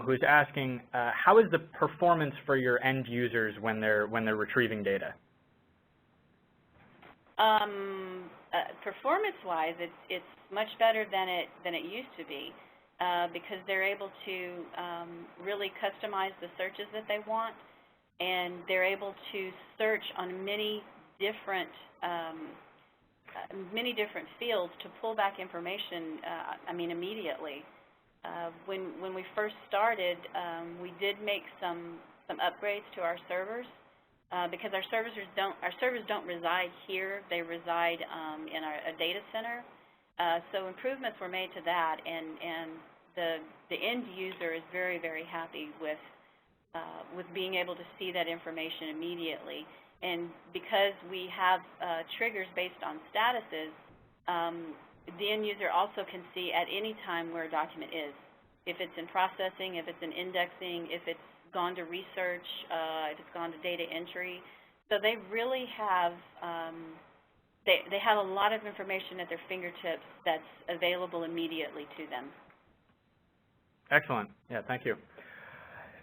who's asking, how is the performance for your end users when they're retrieving data? Performance-wise, it's much better than it used to be, because they're able to really customize the searches that they want, and they're able to search on many different fields to pull back information, immediately. When we first started, we did make some upgrades to our servers, because our servers don't reside here; they reside in a data center. So improvements were made to that, and the end user is very, very happy with being able to see that information immediately. And because we have triggers based on statuses, the end user also can see at any time where a document is. If it's in processing, if it's in indexing, if it's gone to research, if it's gone to data entry. So they really have, they have a lot of information at their fingertips that's available immediately to them. Excellent. Yeah, thank you.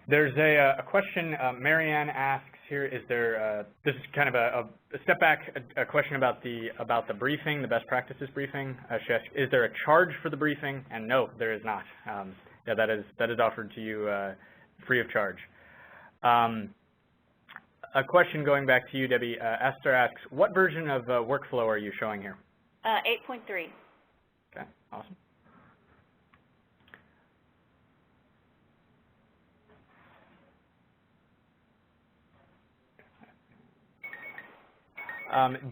There's a question Marianne asks here. Is there this is kind of a step back, a question about the briefing, the best practices briefing. She asks, is there a charge for the briefing? And no, there is not. Yeah, that is offered to you free of charge. A question going back to you, Debbie. Esther asks, what version of workflow are you showing here? 8.3. Okay, awesome.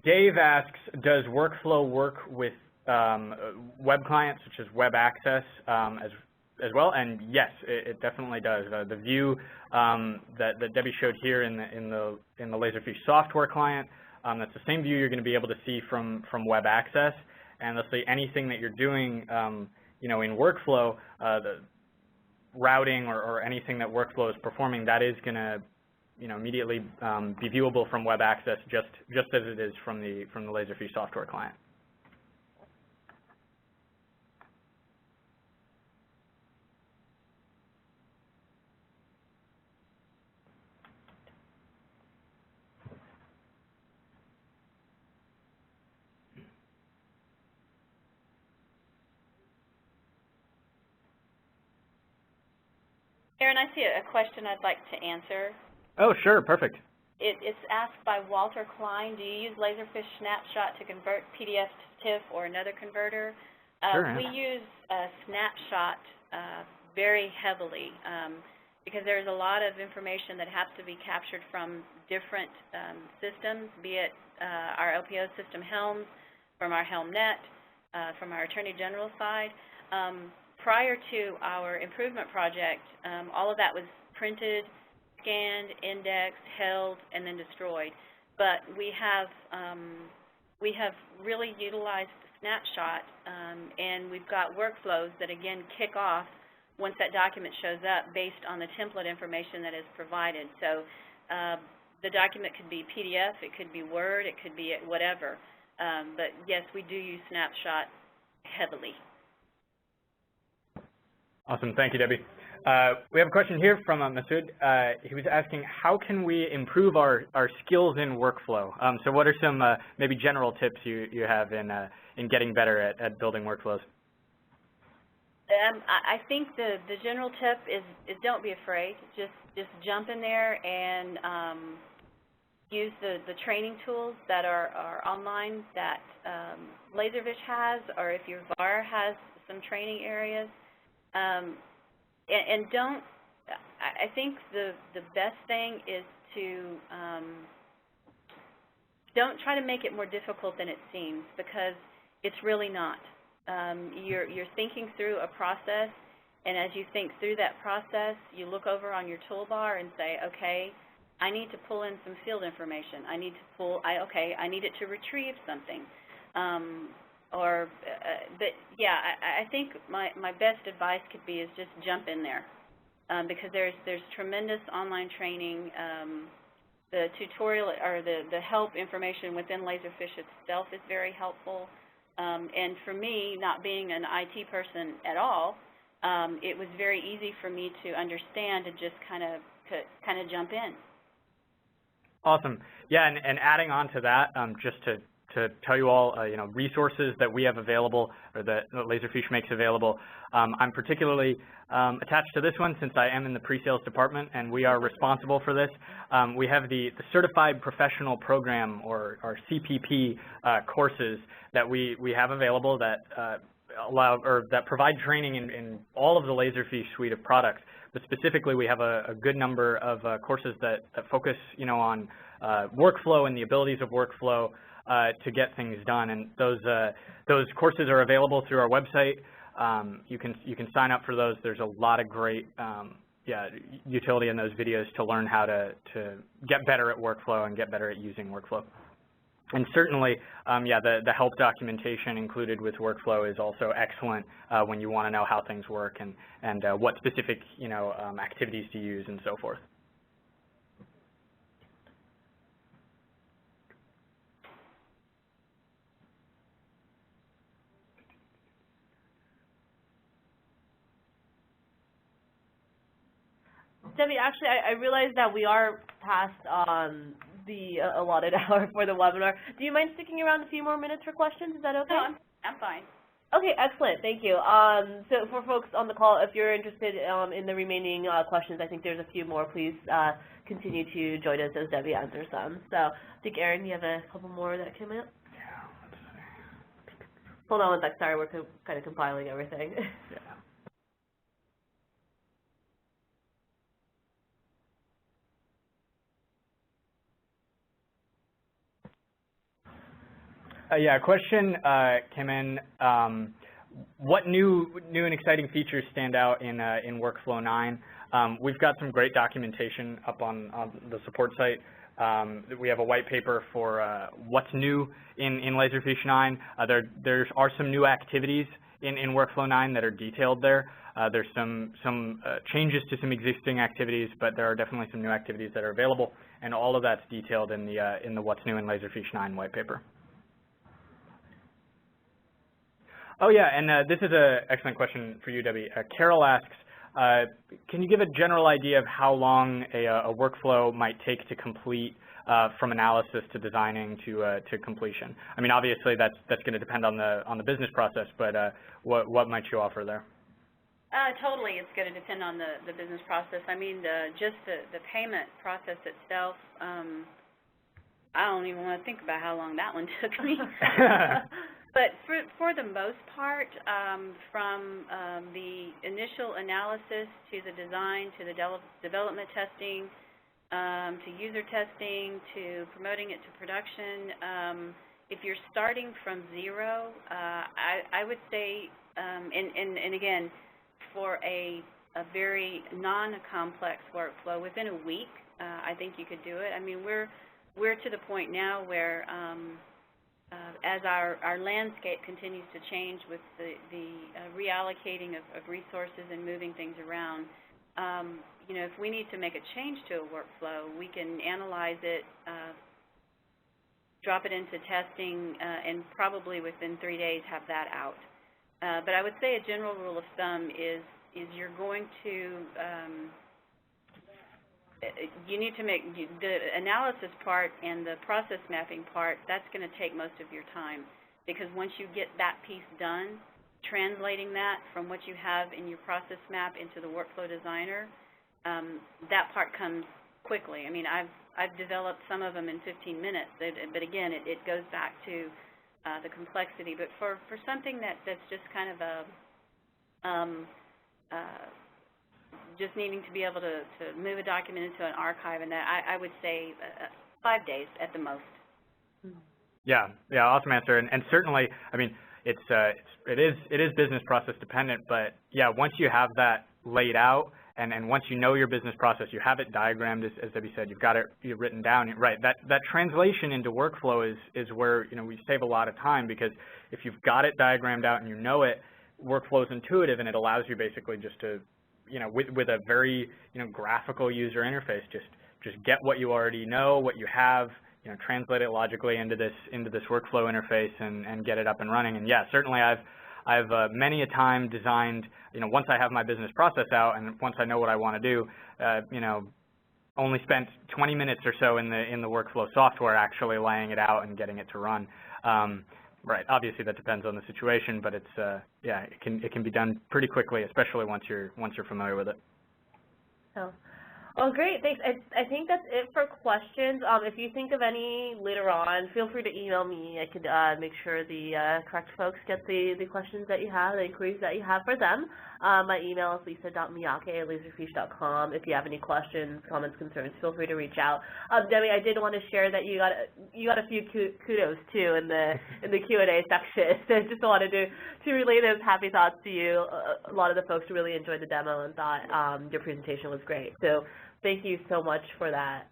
Dave asks, does workflow work with web clients such as web access as well? And yes, it definitely does. The view that Debbie showed here in the Laserfiche software client, that's the same view you're going to be able to see from web access. And let's say anything that you're doing, in workflow, the routing or anything that workflow is performing, that is going to immediately be viewable from web access, just as it is from the Laserfiche software client. Aaron, I see a question I'd like to answer. Oh, sure, perfect. It's asked by Walter Klein. Do you use Laserfiche Snapshot to convert PDF to TIFF or another converter? Sure. We use Snapshot very heavily because there's a lot of information that has to be captured from different systems, be it our LPO system Helms, from our HelmNet, from our Attorney General side. Prior to our improvement project, all of that was printed, scanned, indexed, held, and then destroyed. But we have really utilized Snapshot, and we've got workflows that again kick off once that document shows up based on the template information that is provided. So the document could be PDF, it could be Word, it could be whatever. But yes, we do use Snapshot heavily. Awesome, thank you, Debbie. We have a question here from Masood. He was asking, how can we improve our skills in workflow? So what are some maybe general tips you have in getting better at building workflows? I think the general tip is don't be afraid. Just jump in there and use the training tools that are online that Laserfiche has, or if your VAR has some training areas. And don't, I think the best thing is to don't try to make it more difficult than it seems, because it's really not. You're thinking through a process, and as you think through that process, you look over on your toolbar and say, okay, I need to pull in some field information. I need it to retrieve something. But yeah, I think my best advice could be is just jump in there, because there's tremendous online training. The tutorial or the help information within Laserfiche itself is very helpful. And for me, not being an IT person at all, it was very easy for me to understand and just kind of jump in. Awesome. Yeah, and adding on to that, just to tell you all, resources that we have available or that Laserfiche makes available. I'm particularly attached to this one since I am in the pre-sales department and we are responsible for this. We have the Certified Professional Program or CPP courses that we have available that that provide training in all of the Laserfiche suite of products. But specifically, we have a good number of courses that focus, on workflow and the abilities of workflow to get things done. And those courses are available through our website. You can sign up for those. There's a lot of great utility in those videos to learn how to get better at workflow and get better at using workflow. And certainly, the help documentation included with workflow is also excellent when you want to know how things work and what specific activities to use and so forth. Debbie, actually, I realize that we are past the allotted hour for the webinar. Do you mind sticking around a few more minutes for questions? Is that okay? No, I'm fine. Okay, excellent. Thank you. So for folks on the call, if you're interested in the remaining questions, I think there's a few more. Please continue to join us as Debbie answers them. So I think, Aaron, you have a couple more that came in? Yeah, let's see. Hold on one sec. Sorry, we're kind of compiling everything. Yeah. A question came in. What new and exciting features stand out in Workflow 9? We've got some great documentation up on the support site. We have a white paper for what's new in Laserfiche 9. There are some new activities in Workflow 9 that are detailed there. There's some changes to some existing activities, but there are definitely some new activities that are available, and all of that's detailed in the What's New in Laserfiche 9 white paper. Oh yeah, and this is an excellent question for you, Debbie. Carol asks, can you give a general idea of how long a workflow might take to complete from analysis to designing to completion? I mean, obviously that's going to depend on the business process, but what might you offer there? Totally, it's going to depend on the business process. I mean, just the payment process itself. I don't even want to think about how long that one took me. But for the most part, from the initial analysis to the design to the development testing to user testing to promoting it to production, if you're starting from zero, I would say, and again, for a very non-complex workflow, within a week, I think you could do it. I mean, we're to the point now where as our landscape continues to change with the reallocating of resources and moving things around, if we need to make a change to a workflow, we can analyze it, drop it into testing, and probably within 3 days have that out. But I would say a general rule of thumb is you're going to you need to make the analysis part and the process mapping part. That's going to take most of your time, because once you get that piece done, translating that from what you have in your process map into the workflow designer, that part comes quickly. I mean, I've developed some of them in 15 minutes, but again, it goes back to the complexity. But for something that's just kind of a just needing to be able to move a document into an archive, and that I would say 5 days at the most. Yeah, awesome answer, and certainly, I mean, it is business process dependent, but yeah, once you have that laid out, and once you know your business process, you have it diagrammed, as Debbie said, you've got it written down, right? That translation into workflow is where we save a lot of time, because if you've got it diagrammed out and you know it, workflow is intuitive, and it allows you basically just to with a very graphical user interface, just get what you already know, what you have, translate it logically into this workflow interface and get it up and running. And yeah, certainly I've many a time designed, once I have my business process out and once I know what I want to do, only spent 20 minutes or so in the workflow software actually laying it out and getting it to run. Right. Obviously, that depends on the situation, but it's yeah, it can be done pretty quickly, especially once you're familiar with it. So, well, great. Thanks. I think that's it for questions. If you think of any later on, feel free to email me. I could make sure the correct folks get the questions that you have, the inquiries that you have for them. My email is lisa.miyake@laserfiche.com. If you have any questions, comments, concerns, feel free to reach out. Debbie, I did want to share that you got a few kudos too in the Q&A section. So I just wanted to relay those happy thoughts to you. A lot of the folks really enjoyed the demo and thought your presentation was great. So thank you so much for that.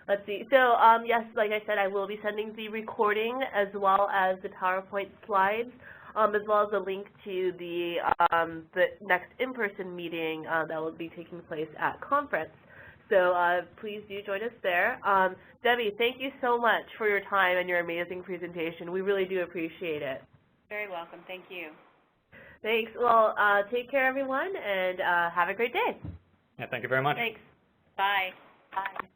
Let's see. So yes, like I said, I will be sending the recording as well as the PowerPoint slides, as well as a link to the next in-person meeting that will be taking place at conference. So please do join us there. Debbie, thank you so much for your time and your amazing presentation. We really do appreciate it. Very welcome. Thank you. Thanks. Well, take care, everyone, and have a great day. Yeah, thank you very much. Thanks. Bye. Bye.